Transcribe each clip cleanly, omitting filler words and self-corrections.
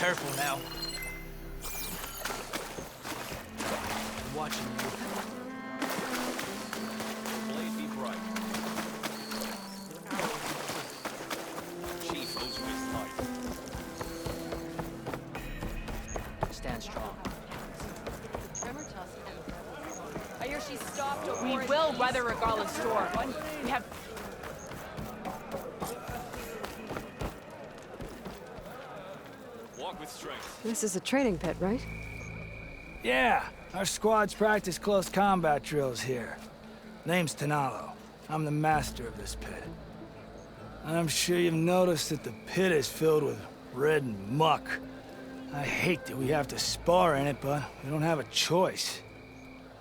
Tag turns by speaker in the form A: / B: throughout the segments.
A: careful now. I'm watching you.
B: Blade be bright. Chief owes you his life.
A: Stand strong.
C: I hear she stopped over.
D: We will weather Regala's storm. We have.
B: Walk with strength.
E: This is a training pit, right?
F: Yeah, our squads practice close combat drills here. Name's Tanalo. I'm the master of this pit. And I'm sure you've noticed that the pit is filled with red muck. I hate that we have to spar in it, but we don't have a choice.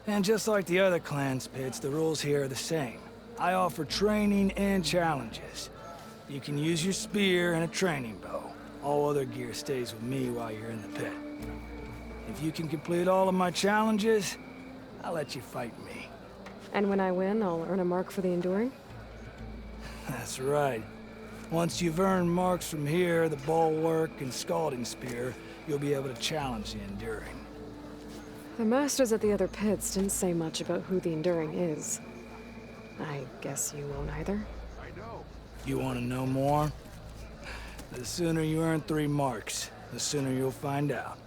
F: And just like the other clan's pits, the rules here are the same. I offer training and challenges. You can use your spear and a training bow. All other gear stays with me while you're in the pit. If you can complete all of my challenges, I'll let you fight me.
E: And when I win, I'll earn a mark for the enduring?
F: That's right. Once you've earned marks from here, the bulwark and scalding spear, you'll be able to challenge the enduring.
E: The masters at the other pits didn't say much about who the enduring is. I guess you won't either?
F: You want to know more? The sooner you earn 3 marks, the sooner you'll find out.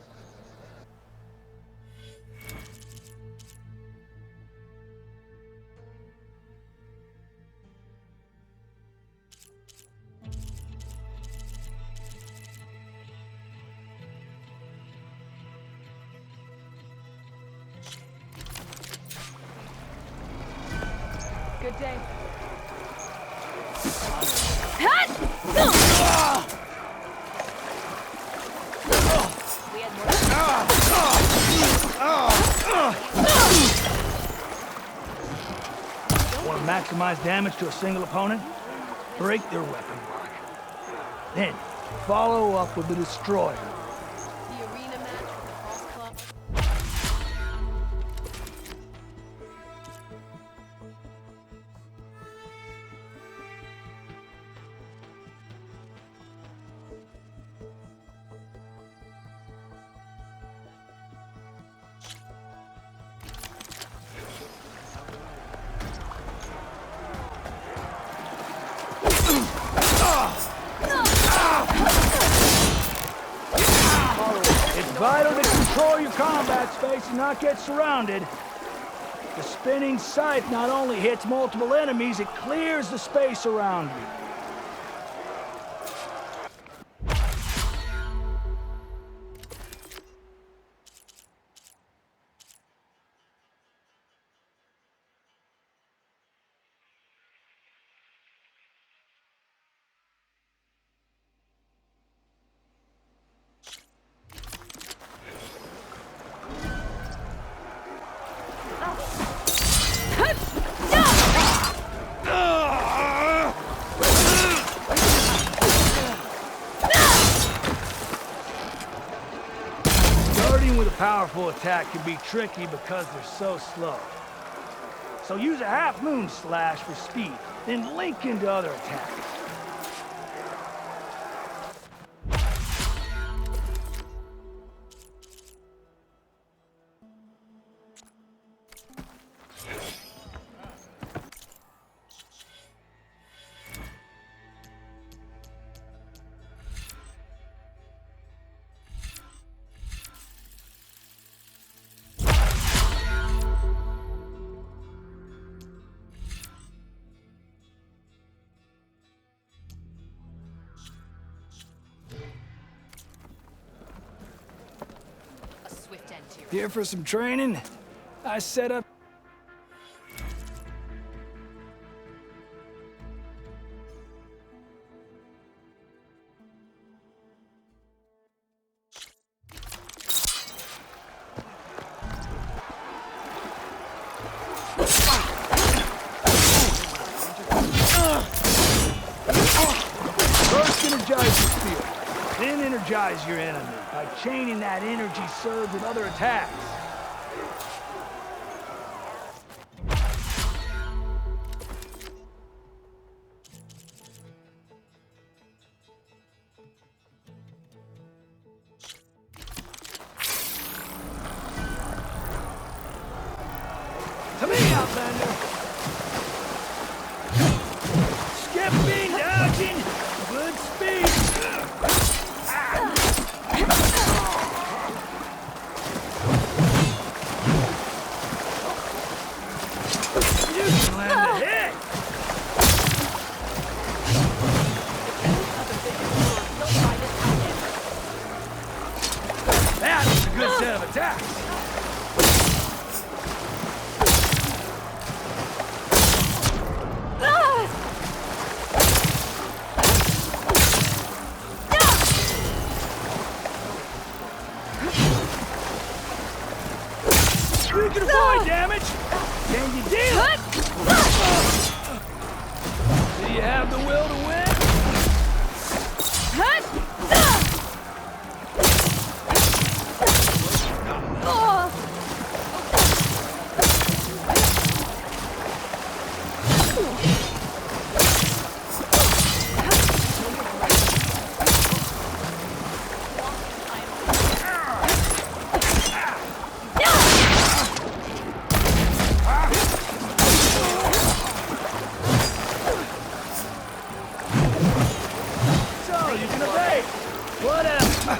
D: Good day. We had more.
F: Want to maximize damage to a single opponent? Break their weapon lock. Then, follow up with the destroyer.
C: The arena match for the Cross Club.
F: It's vital to control your combat space and not get surrounded. The spinning scythe not only hits multiple enemies, it clears the space around you. Starting with a powerful attack can be tricky because they're so slow. So use a half-moon slash for speed, then link into other attacks.
C: A swift end to your
F: Here for some training? I set up... First energize your spear, then energize your enemy by chaining that energy surge with other attacks. Outlander. Skipping, dodging, good speed. You can land a hit. That was a good set of attacks. You can avoid damage. Can you deal it? Do you have the will to win? So, you can evade. Whatever.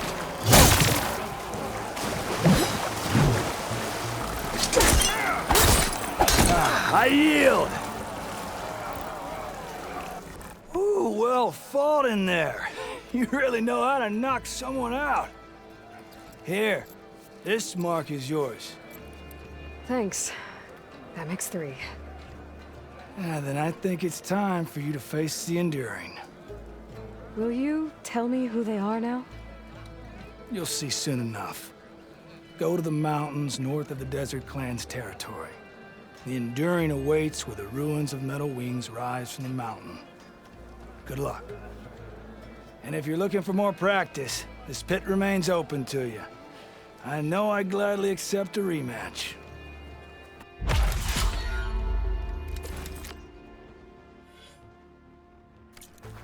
F: I yield. Ooh, well fought in there. You really know how to knock someone out. Here, this mark is yours.
E: Thanks. That makes 3.
F: Then I think it's time for you to face the Enduring.
E: Will you tell me who they are now?
F: You'll see soon enough. Go to the mountains north of the Desert Clan's territory. The Enduring awaits where the ruins of Metal Wings rise from the mountain. Good luck. And if you're looking for more practice, this pit remains open to you. I know I'd gladly accept a rematch.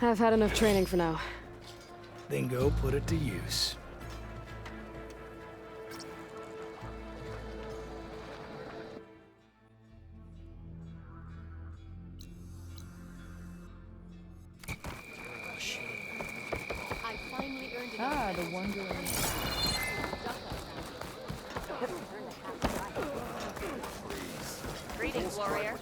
E: I've had enough training for now.
F: Then go put it to use.
C: I finally earned it.
D: The wondering.
C: Greetings, warrior.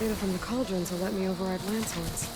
E: Data from the cauldrons will let me override lance horns.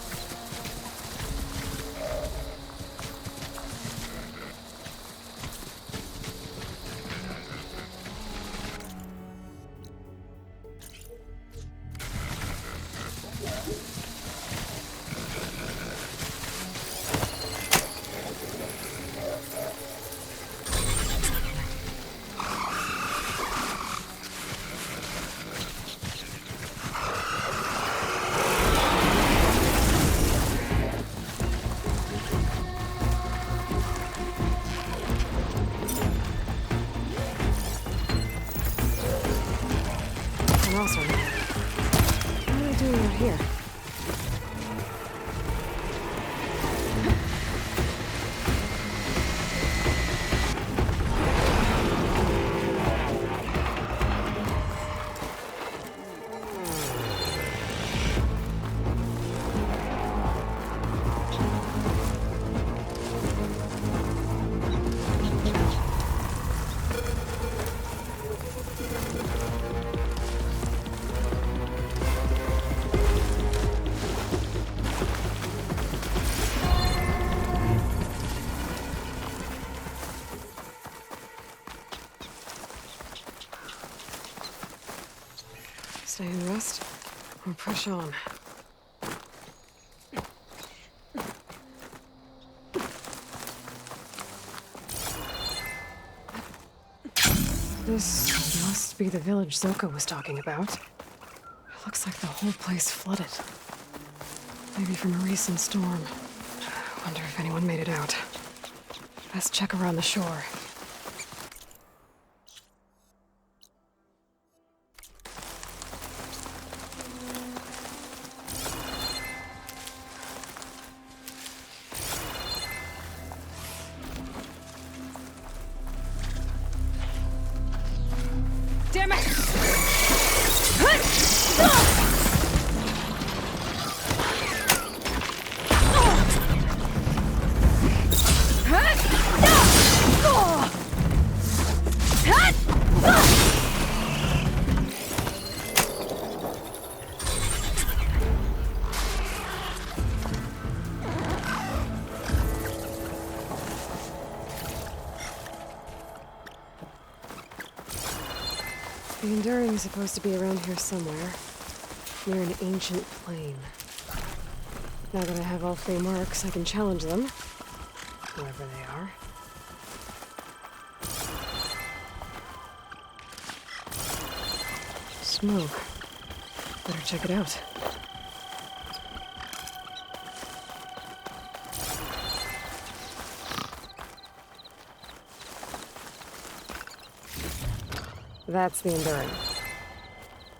E: Awesome. What are they doing out here? Stay and rest, or push on. This must be the village Zoka was talking about. It looks like the whole place flooded. Maybe from a recent storm. Wonder if anyone made it out. Best check around the shore.
D: Damn it!
E: The Enduring is supposed to be around here somewhere, near an ancient plain. Now that I have all 3 marks, I can challenge them, whoever they are. Smoke. Better check it out. That's the Enduring.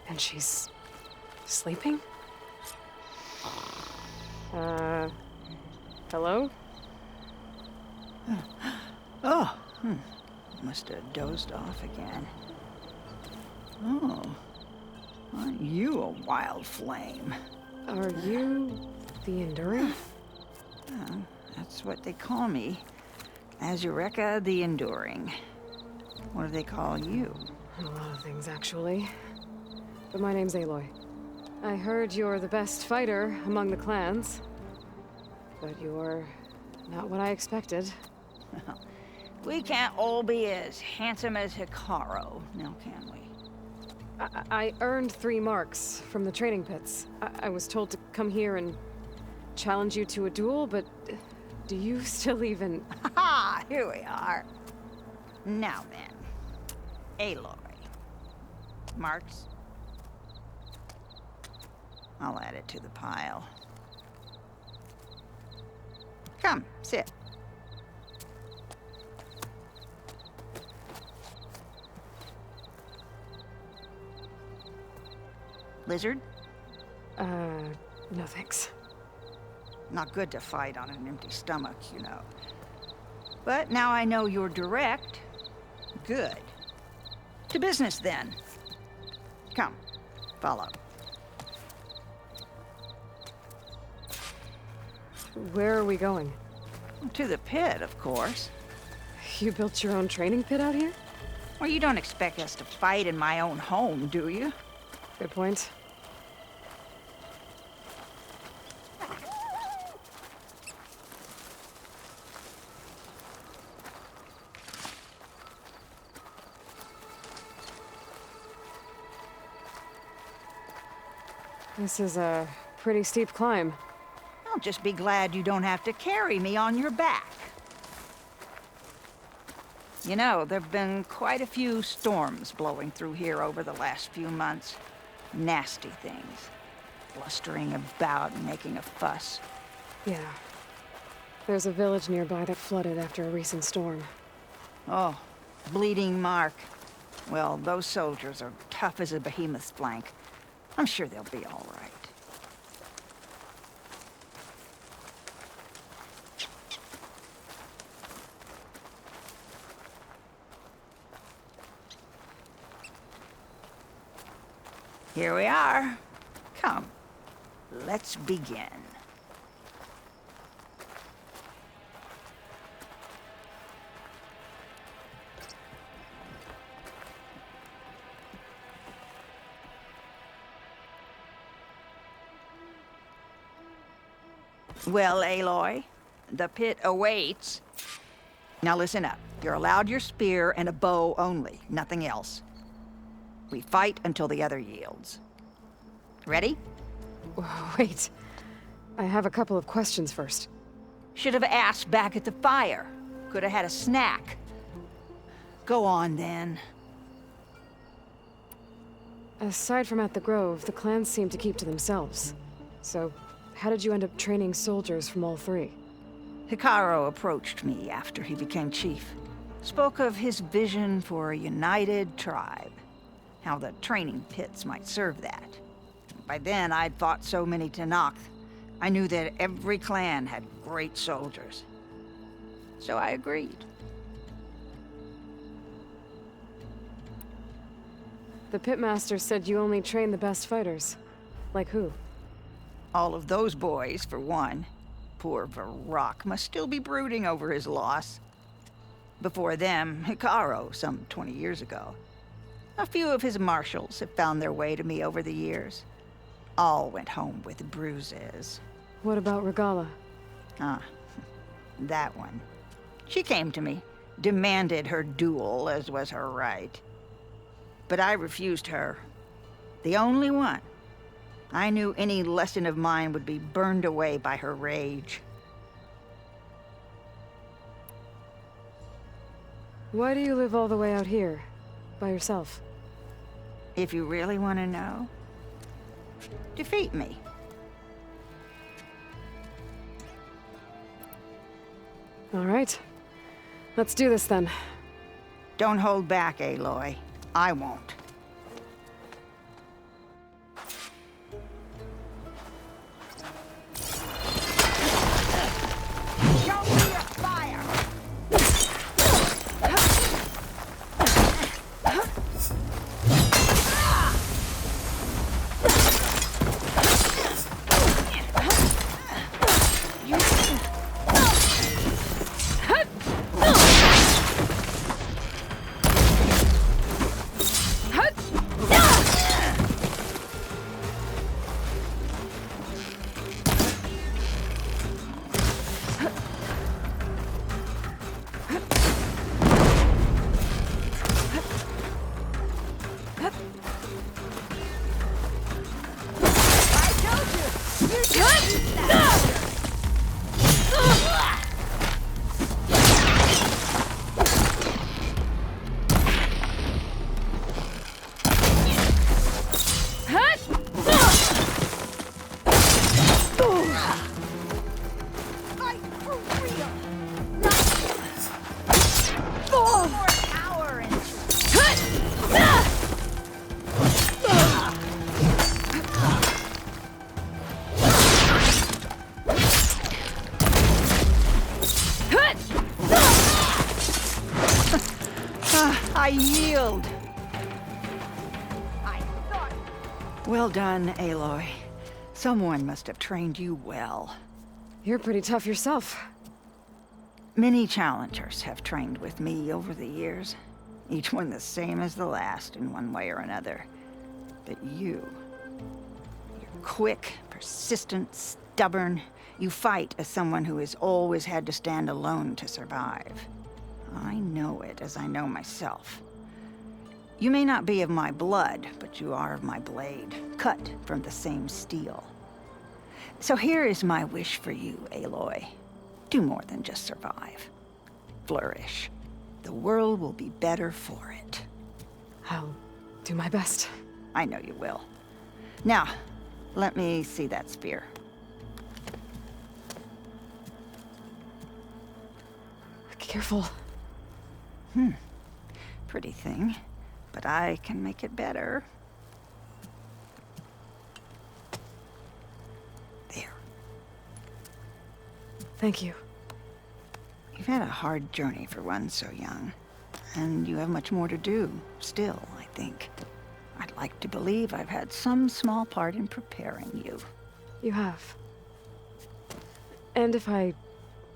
E: And she's sleeping? Hello?
G: Oh, must have dozed off again. Oh, aren't you a wild flame?
E: Are you the Enduring?
G: That's what they call me. Azureka the Enduring. What do they call you?
E: A lot of things, actually. But my name's Aloy. I heard you're the best fighter among the clans. But you're not what I expected.
G: We can't all be as handsome as Hikaru, now can we?
E: I earned 3 marks from the training pits. I was told to come here and challenge you to a duel, but do you still even...
G: Ha! Here we are. Now then, Aloy. Marks? I'll add it to the pile. Come, sit. Lizard?
E: No thanks.
G: Not good to fight on an empty stomach, you know. But now I know you're direct. Good. To business, then. Come, follow.
E: Where are we going?
G: To the pit, of course.
E: You built your own training pit out here?
G: Well, you don't expect us to fight in my own home, do you?
E: Good point. This is a pretty steep climb.
G: I'll just be glad you don't have to carry me on your back. You know, there've been quite a few storms blowing through here over the last few months. Nasty things. Blustering about and making a fuss.
E: Yeah. There's a village nearby that flooded after a recent storm.
G: Oh, Bleeding Mark. Well, those soldiers are tough as a behemoth's flank. I'm sure they'll be all right. Here we are. Come, let's begin. Well, Aloy, the pit awaits. Now listen up. You're allowed your spear and a bow only, nothing else. We fight until the other yields. Ready?
E: Wait. I have a couple of questions first.
G: Should have asked back at the fire. Could have had a snack. Go on, then.
E: Aside from at the Grove, the clans seem to keep to themselves. So, how did you end up training soldiers from all three?
G: Hikaru approached me after he became chief. Spoke of his vision for a united tribe. How the training pits might serve that. By then, I'd fought so many Tenakth. I knew that every clan had great soldiers. So I agreed.
E: The pitmaster said you only train the best fighters. Like who?
G: All of those boys, for one. Poor Varrock must still be brooding over his loss. Before them, Hikaru, some 20 years ago. A few of his marshals have found their way to me over the years. All went home with bruises.
E: What about Regala?
G: Ah, that one. She came to me, demanded her duel, as was her right. But I refused her. The only one. I knew any lesson of mine would be burned away by her rage.
E: Why do you live all the way out here? By yourself?
G: If you really want to know, defeat me.
E: All right. Let's do this then.
G: Don't hold back, Aloy. I won't. Show me your fire! I yield. Well done, Aloy. Someone must have trained you well.
E: You're pretty tough yourself.
G: Many challengers have trained with me over the years. Each one the same as the last in one way or another. But you're quick, persistent, stubborn. You fight as someone who has always had to stand alone to survive. I know it as I know myself. You may not be of my blood, but you are of my blade, cut from the same steel. So here is my wish for you, Aloy. Do more than just survive. Flourish. The world will be better for it.
E: I'll do my best.
G: I know you will. Now, let me see that spear.
E: Careful.
G: Pretty thing, but I can make it better. There.
E: Thank you.
G: You've had a hard journey for one so young, and you have much more to do, still, I think. I'd like to believe I've had some small part in preparing you.
E: You have. And if I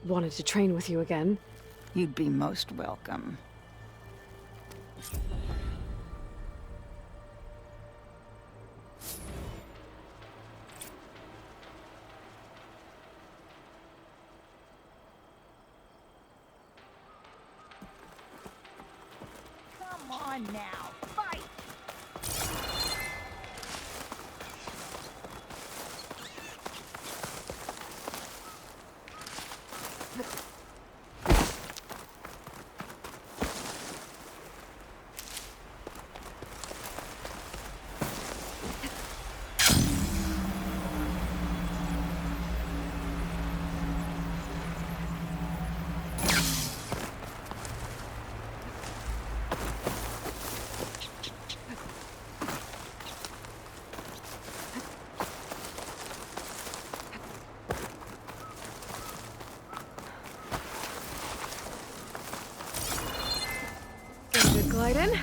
E: wanted to train with you again,
G: You'd be most welcome. Come on now, fight!
E: good glide in.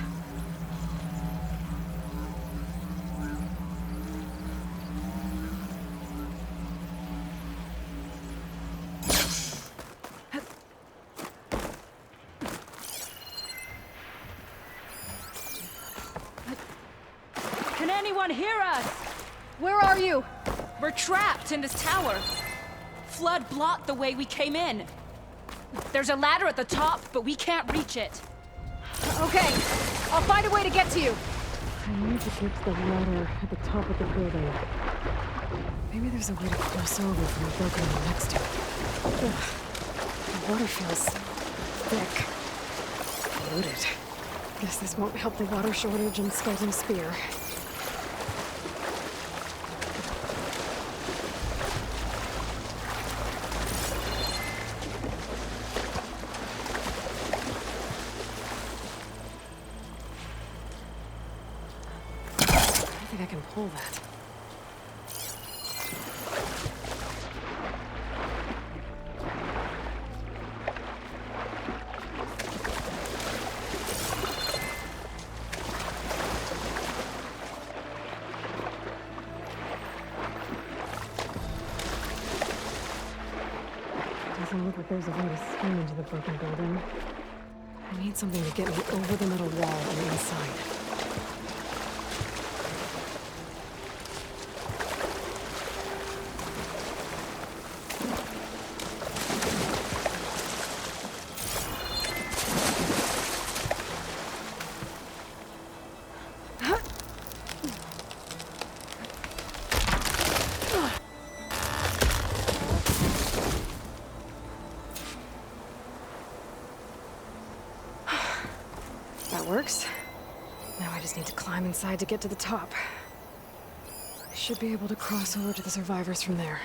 D: Can anyone hear us?
E: Where are you?
D: We're trapped in this tower. Flood blocked the way we came in. There's a ladder at the top, but we can't reach it.
E: Okay, I'll find a way to get to you. I need to get to the ladder at the top of the building. Maybe there's a way to cross over from the building next to it. Ugh. The water feels thick. Polluted. Guess this won't help the water shortage and Skeleton Spear. I think I can pull that. Doesn't look like there's a way to swim into the broken building. I need something to get me over the metal wall and inside. That works. Now I just need to climb inside to get to the top. I should be able to cross over to the survivors from there.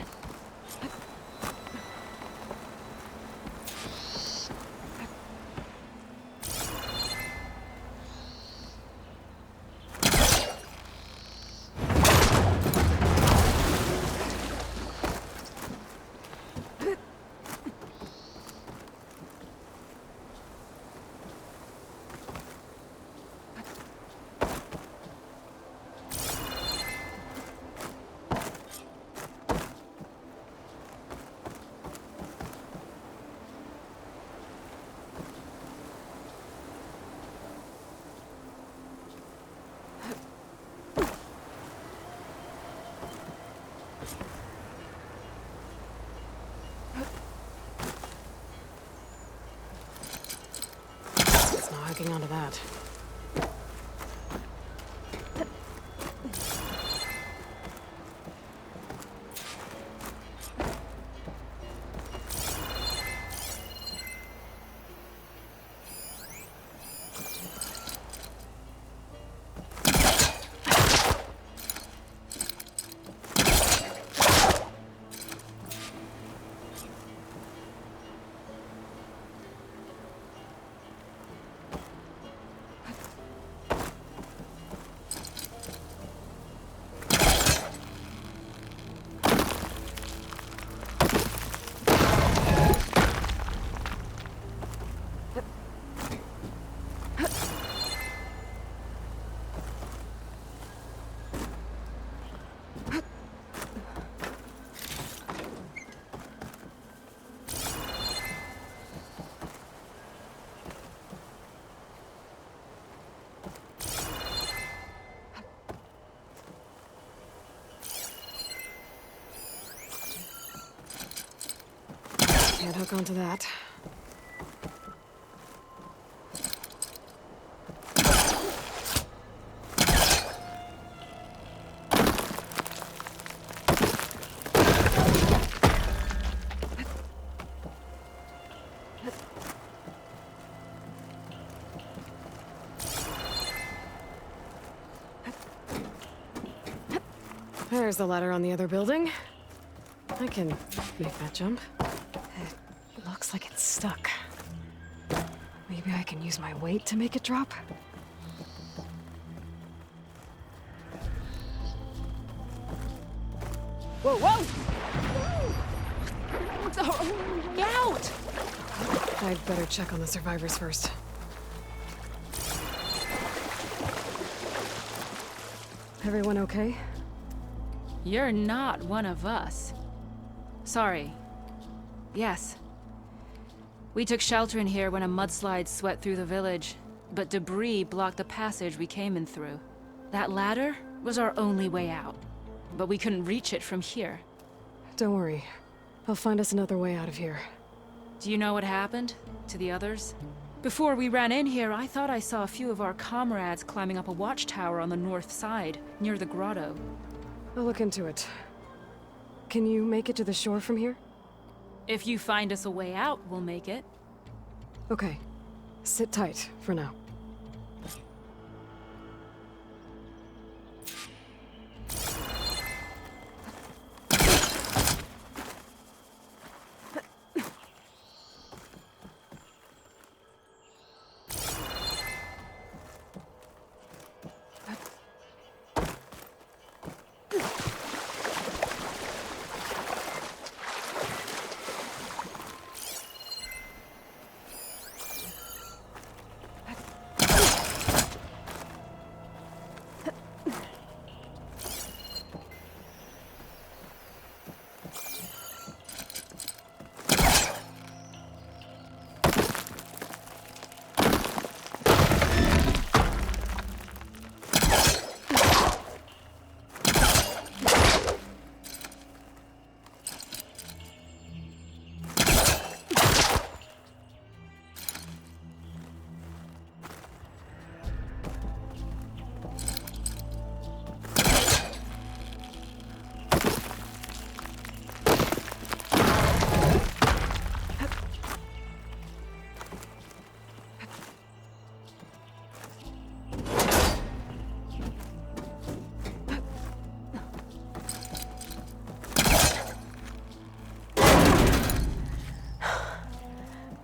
E: It's not hooking onto that. Can't hook onto that. There's the ladder on the other building. I can make that jump. It looks like it's stuck. Maybe I can use my weight to make it drop?
D: Whoa, whoa! Get out!
E: I'd better check on the survivors first. Everyone okay?
D: You're not one of us. Sorry. Yes. We took shelter in here when a mudslide swept through the village, but debris blocked the passage we came in through. That ladder was our only way out, but we couldn't reach it from here.
E: Don't worry. I'll find us another way out of here.
D: Do you know what happened to the others? Before we ran in here, I thought I saw a few of our comrades climbing up a watchtower on the north side, near the grotto.
E: I'll look into it. Can you make it to the shore from here?
D: If you find us a way out, we'll make it.
E: Okay. Sit tight for now.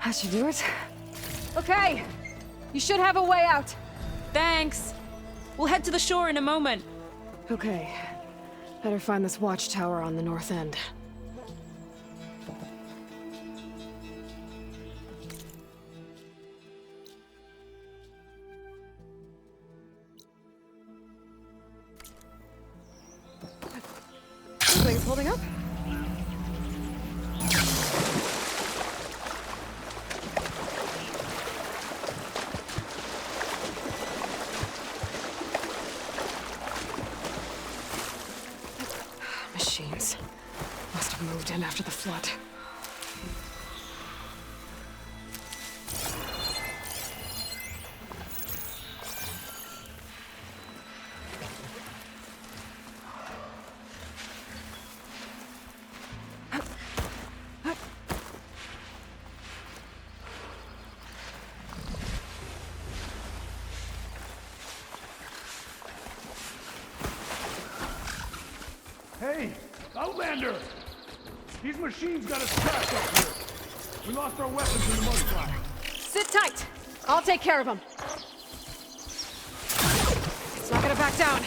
E: That should do it.
D: Okay! You should have a way out. Thanks. We'll head to the shore in a moment.
E: Okay. Better find this watchtower on the north end. Things holding up? Machines. Must have moved in after the flood.
H: Hey, Outlander! These machines got us trapped up here. We lost our weapons in the mudslide.
E: Sit tight! I'll take care of them. It's not gonna back down.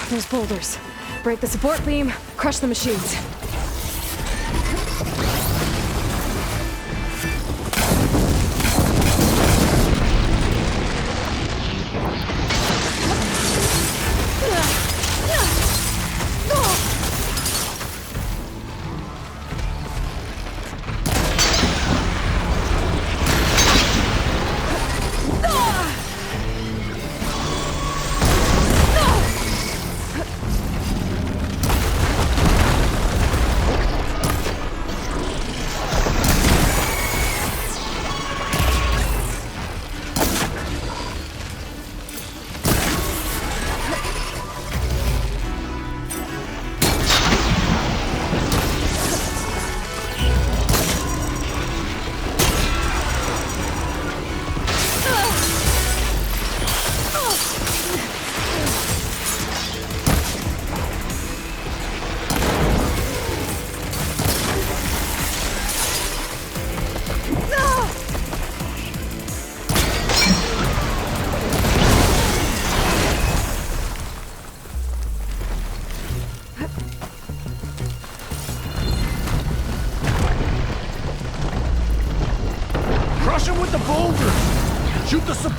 E: There's boulders. Break the support beam, crush the machines.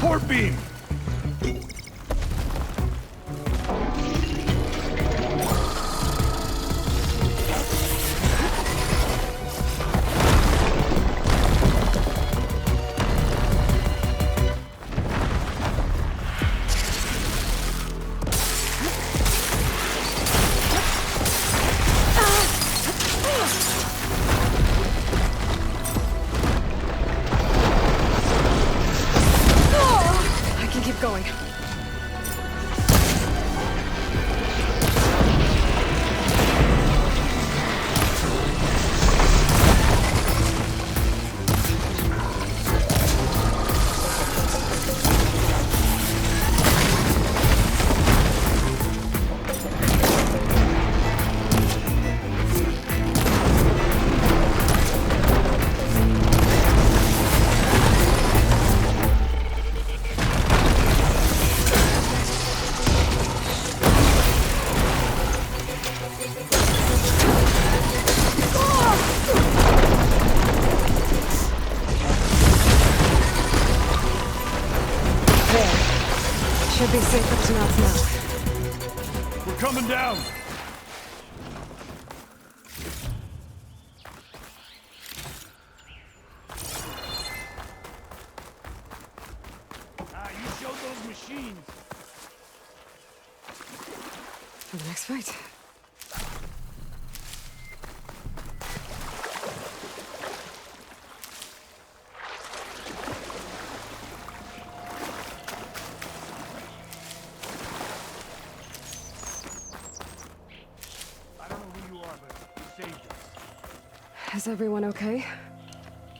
H: support beam!
E: I can keep going. Should be safe up to Knott's now.
H: We're coming down! You showed those machines.
E: For the next fight.
H: I don't know who you are, but you saved us.
E: Is everyone okay?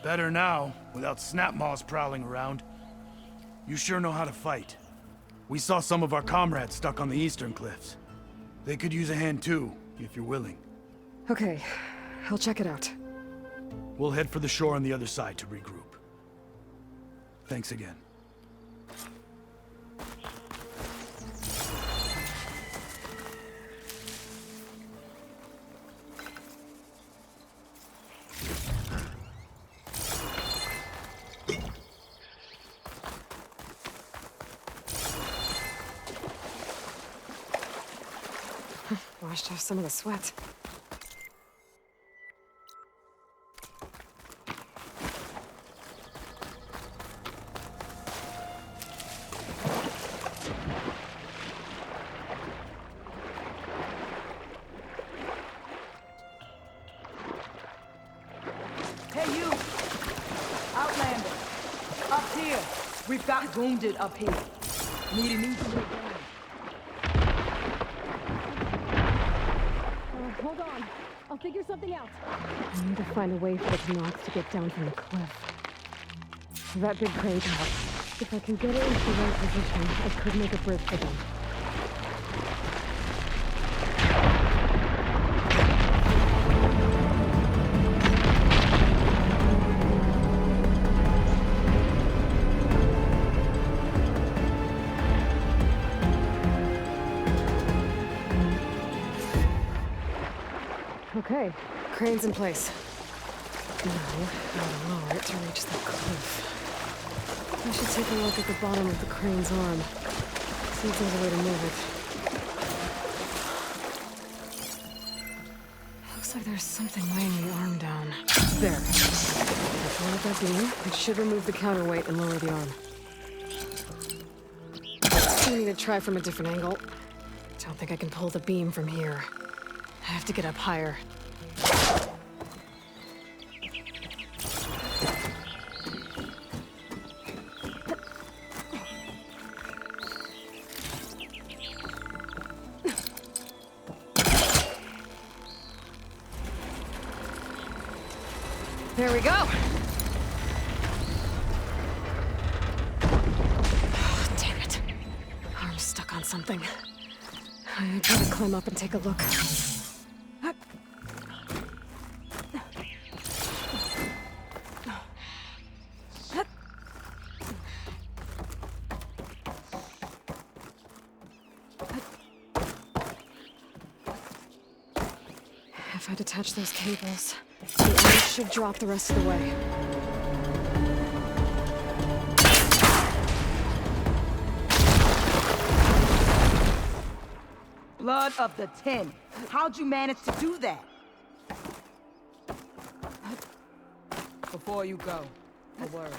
H: Better now, without snapmaws prowling around. You sure know how to fight. We saw some of our comrades stuck on the eastern cliffs. They could use a hand too, if you're willing.
E: Okay, I'll check it out.
H: We'll head for the shore on the other side to regroup. Thanks again.
E: Washed off some of the sweat.
I: Hey, you! Outlander! Up here! We've got wounded up here. Need an easy way down.
E: Hold on. I'll figure something out. I need to find a way for the Knots to get down from the cliff. That big crane tower. If I can get it into the right position, I could make a bridge for them. Okay, crane's in place. Now, I'll lower it to reach the cliff. I should take a look at the bottom of the crane's arm. See if there's a way to move it. Looks like there's something weighing the arm down. There. If I let that beam, it should remove the counterweight and lower the arm. I need to try from a different angle. Don't think I can pull the beam from here. I have to get up higher. There we go. Oh, damn it. Arm's stuck on something. I'd better climb up and take a look. If I detach those cables, the arm should drop the rest of the way.
I: blood of the 10. How'd you manage to do that? Before you go, a word.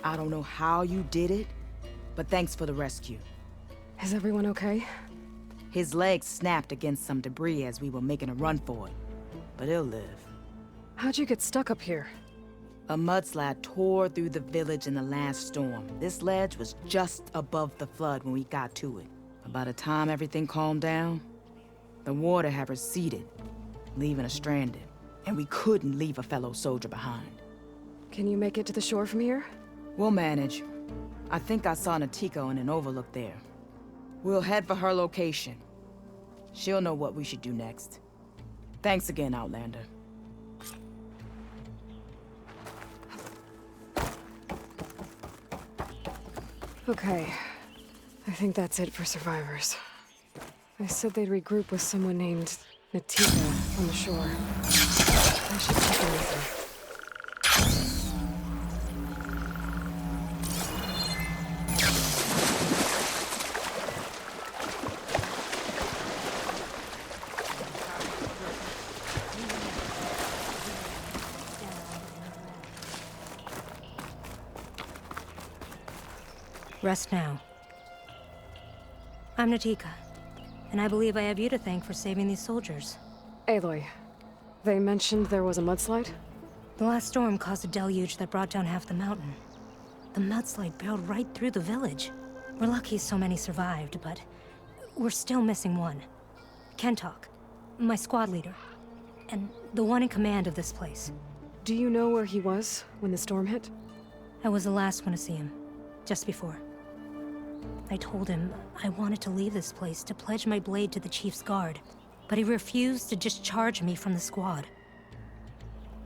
I: I don't know how you did it, but thanks for the rescue.
E: Is everyone okay?
I: His legs snapped against some debris as we were making a run for it, but he'll live.
E: How'd you get stuck up here?
I: A mudslide tore through the village in the last storm. This ledge was just above the flood when we got to it. But by the time everything calmed down, the water had receded, leaving us stranded. And we couldn't leave a fellow soldier behind.
E: Can you make it to the shore from here?
I: We'll manage. I think I saw Natiko in an overlook there. We'll head for her location. She'll know what we should do next. Thanks again, Outlander.
E: Okay. I think that's it for survivors. I said they'd regroup with someone named Natiko on the shore. I should check in with her.
J: Rest now. I'm Natika, and I believe I have you to thank for saving these soldiers.
E: Aloy, they mentioned there was a mudslide?
J: The last storm caused a deluge that brought down half the mountain. The mudslide barreled right through the village. We're lucky so many survived, but we're still missing one. Kentok, my squad leader, and the one in command of this place.
E: Do you know where he was when the storm hit?
J: I was the last one to see him, just before. I told him I wanted to leave this place to pledge my blade to the Chief's guard, but he refused to discharge me from the squad.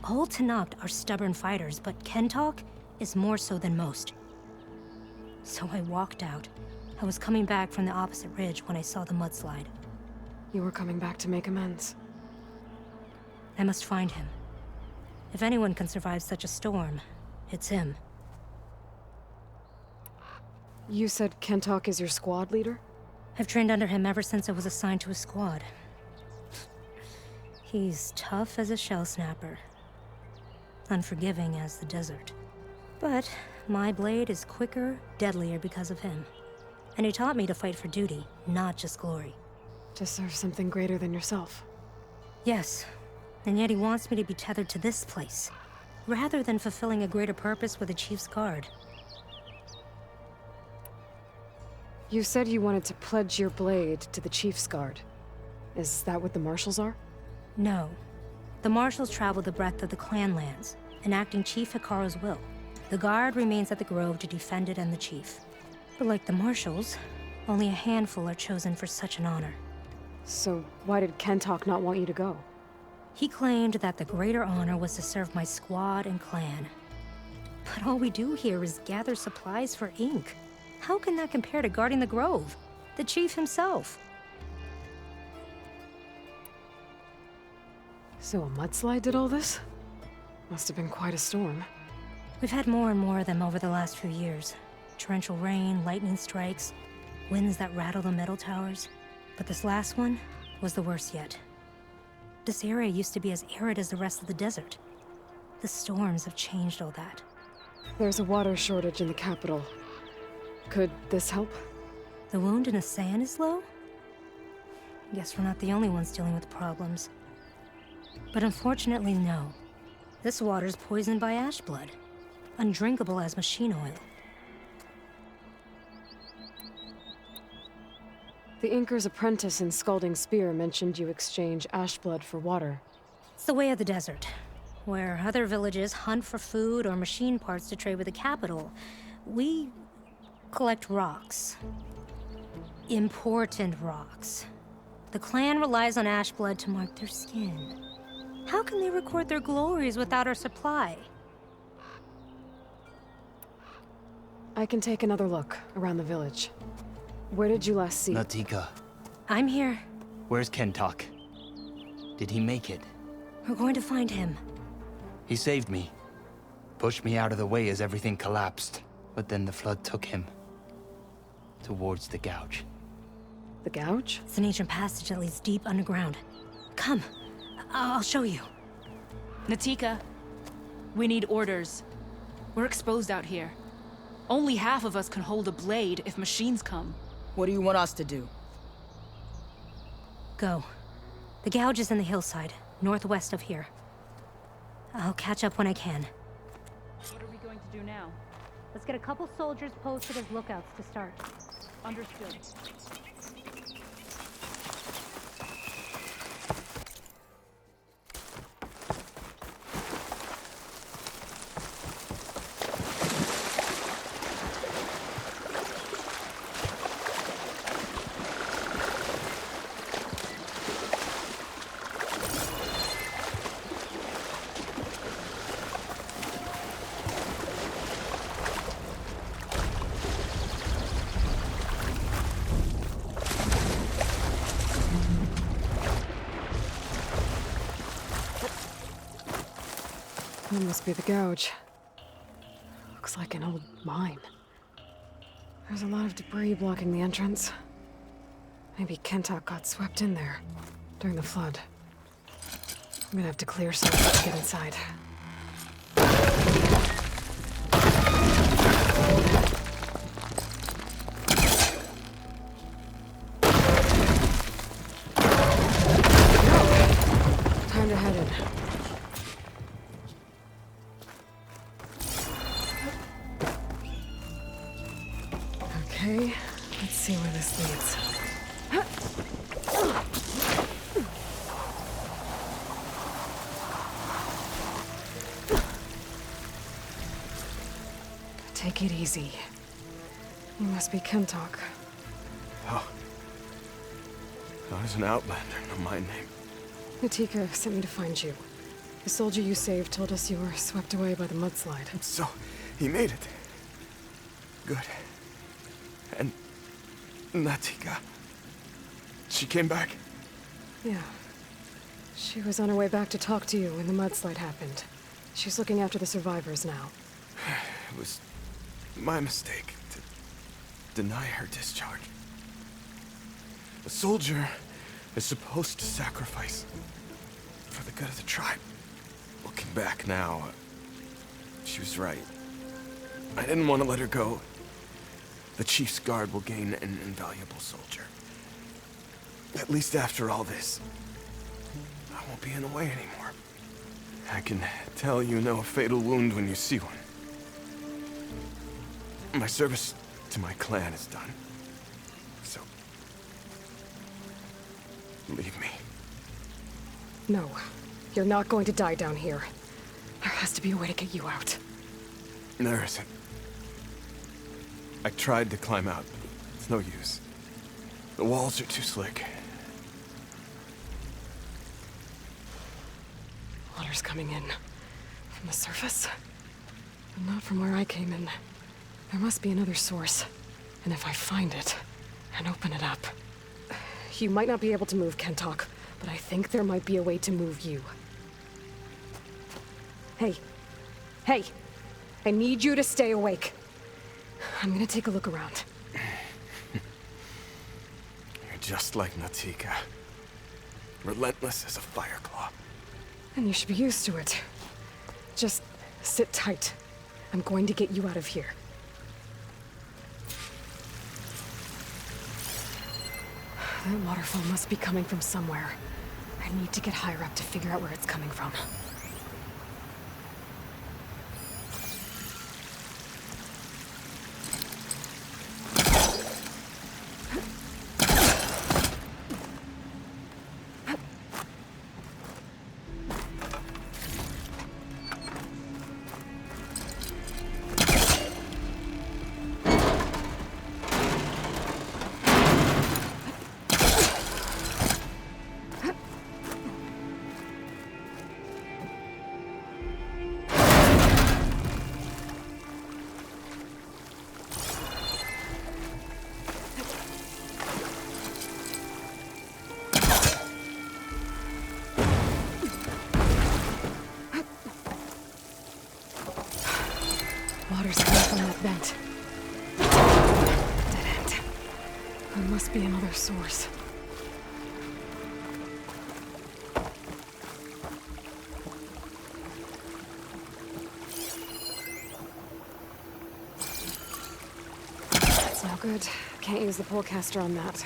J: All Tenakth are stubborn fighters, but Kentok is more so than most. So I walked out. I was coming back from the opposite ridge when I saw the mudslide.
E: You were coming back to make amends.
J: I must find him. If anyone can survive such a storm, it's him.
E: You said Kentok is your squad leader?
J: I've trained under him ever since I was assigned to a squad. He's tough as a shell snapper. Unforgiving as the desert. But my blade is quicker, deadlier because of him. And he taught me to fight for duty, not just glory.
E: To serve something greater than yourself.
J: Yes, and yet he wants me to be tethered to this place, rather than fulfilling a greater purpose with the Chief's guard.
E: You said you wanted to pledge your blade to the Chief's guard. Is that what the Marshals are?
J: No. The Marshals travel the breadth of the clan lands, enacting Chief Hikaru's will. The guard remains at the Grove to defend it and the Chief. But like the Marshals, only a handful are chosen for such an honor.
E: So why did Kentok not want you to go?
J: He claimed that the greater honor was to serve my squad and clan. But all we do here is gather supplies for ink. How can that compare to guarding the Grove? The Chief himself.
E: So a mudslide did all this? Must have been quite a storm.
J: We've had more and more of them over the last few years. Torrential rain, lightning strikes, winds that rattle the metal towers. But this last one was the worst yet. This area used to be as arid as the rest of the desert. The storms have changed all that.
E: There's a water shortage in the capital. Could this help?
J: The wound in the sand is low? Guess we're not the only ones dealing with problems. But unfortunately, no. This water's poisoned by ash blood. Undrinkable as machine oil.
E: The Inker's apprentice in Scalding Spear mentioned you exchange ash blood for water.
J: It's the way of the desert, where other villages hunt for food or machine parts to trade with the capital. We collect rocks. Important rocks. The clan relies on ash blood to mark their skin. How can they record their glories without our supply?
E: I can take another look around the village. Where did you last see?
K: Natika,
J: I'm here.
K: where's Kentok? Did he make it?
J: We're going to find him.
K: He saved me. Pushed me out of the way as everything collapsed. But then the flood took him. Towards the gouge.
E: The gouge?
J: It's an ancient passage that leads deep underground. Come. I'll show you.
D: Natika, we need orders. We're exposed out here. Only half of us can hold a blade if machines come.
I: What do you want us to do?
J: Go. The gouge is in the hillside, northwest of here. I'll catch up when I can.
D: What are we going to do now?
J: Let's get a couple soldiers posted as lookouts to start.
D: Understood.
E: That must be the gouge. Looks like an old mine. There's a lot of debris blocking the entrance. Maybe Kentok got swept in there during the flood. I'm gonna have to clear some to get inside. Time to head in. Okay, let's see where this leads. Take it easy. You must be Kentok.
L: Oh. I was an outlander, no my name.
E: Natika sent me to find you. The soldier you saved told us you were swept away by the mudslide.
L: So, he made it. Good. And Natika, she came back?
E: Yeah. She was on her way back to talk to you when the mudslide happened. She's looking after the survivors now.
L: It was my mistake to deny her discharge. A soldier is supposed to sacrifice for the good of the tribe. Looking back now, she was right. I didn't want to let her go. The chief's guard will gain an invaluable soldier. At least after all this, I won't be in the way anymore. I can tell you know a fatal wound when you see one. My service to my clan is done. So, leave me.
E: No, you're not going to die down here. There has to be a way to get you out.
L: There isn't. I tried to climb out, but it's no use. The walls are too slick.
E: Water's coming in. From the surface? But not from where I came in. There must be another source. And if I find it, and open it up... You might not be able to move Kentok, but I think there might be a way to move you. Hey. Hey! I need you to stay awake. I'm gonna take a look around.
L: You're just like Natika. Relentless as a fireclaw.
E: And you should be used to it. Just sit tight. I'm going to get you out of here. That waterfall must be coming from somewhere. I need to get higher up to figure out where it's coming from. There must be another source. That's no good. Can't use the polecaster on that.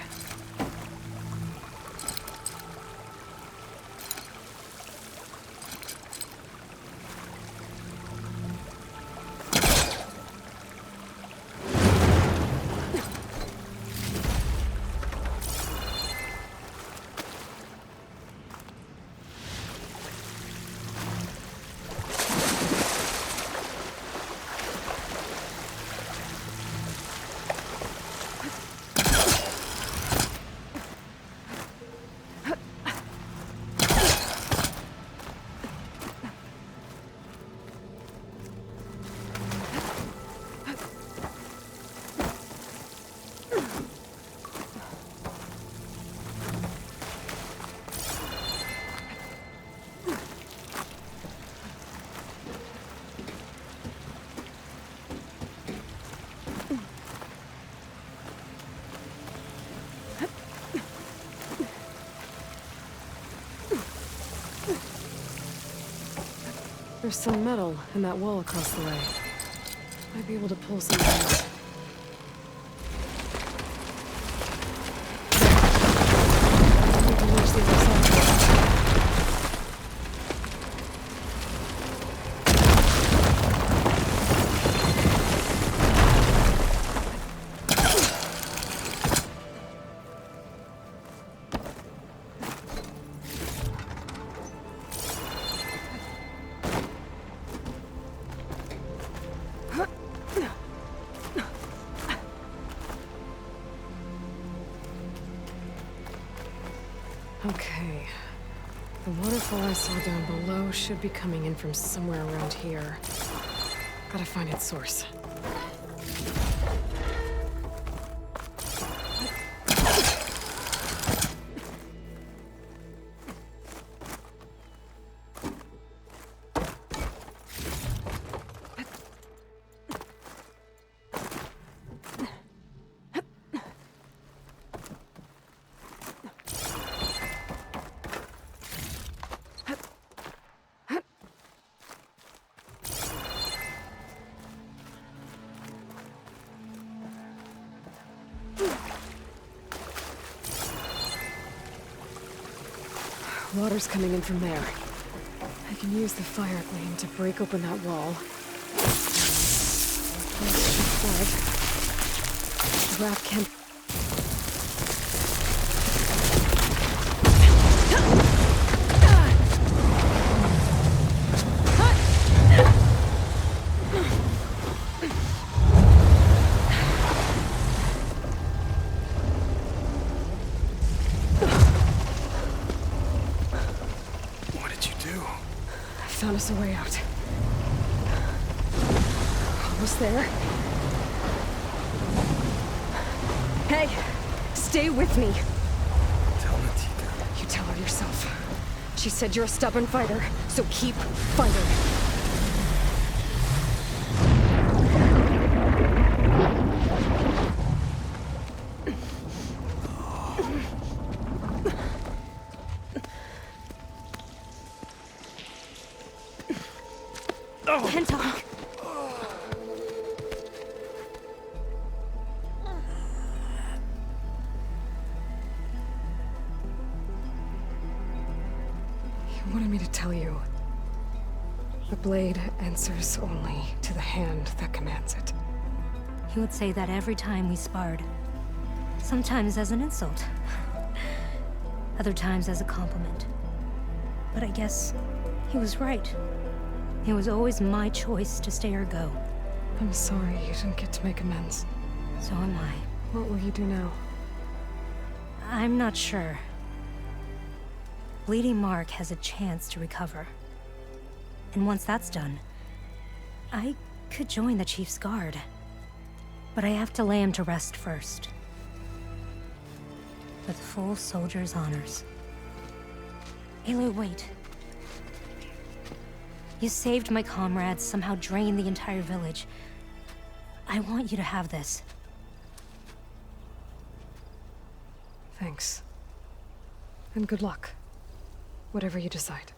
E: There's some metal in that wall across the way. Might be able to pull something out. We can reach the other side. Okay. The waterfall I saw down below should be coming in from somewhere around here. Gotta find its source. Water's coming in from there. I can use the fire gleam to break open that wall. The raft can... Found us a way out. Almost there. Hey, stay with me.
L: Tell Natita.
E: You tell her yourself. She said you're a stubborn fighter, so keep fighting.
J: Can't talk.
E: You wanted me to tell you. The blade answers only to the hand that commands it.
J: He would say that every time we sparred. Sometimes as an insult. Other times as a compliment. But I guess he was right. It was always my choice to stay or go.
E: I'm sorry you didn't get to make amends.
J: So am I.
E: What will you do now?
J: I'm not sure. Bleeding Mark has a chance to recover. And once that's done, I could join the Chief's Guard. But I have to lay him to rest first. With full soldier's honors. Aloy, wait. You saved my comrades, somehow drained the entire village. I want you to have this.
E: Thanks. And good luck. Whatever you decide.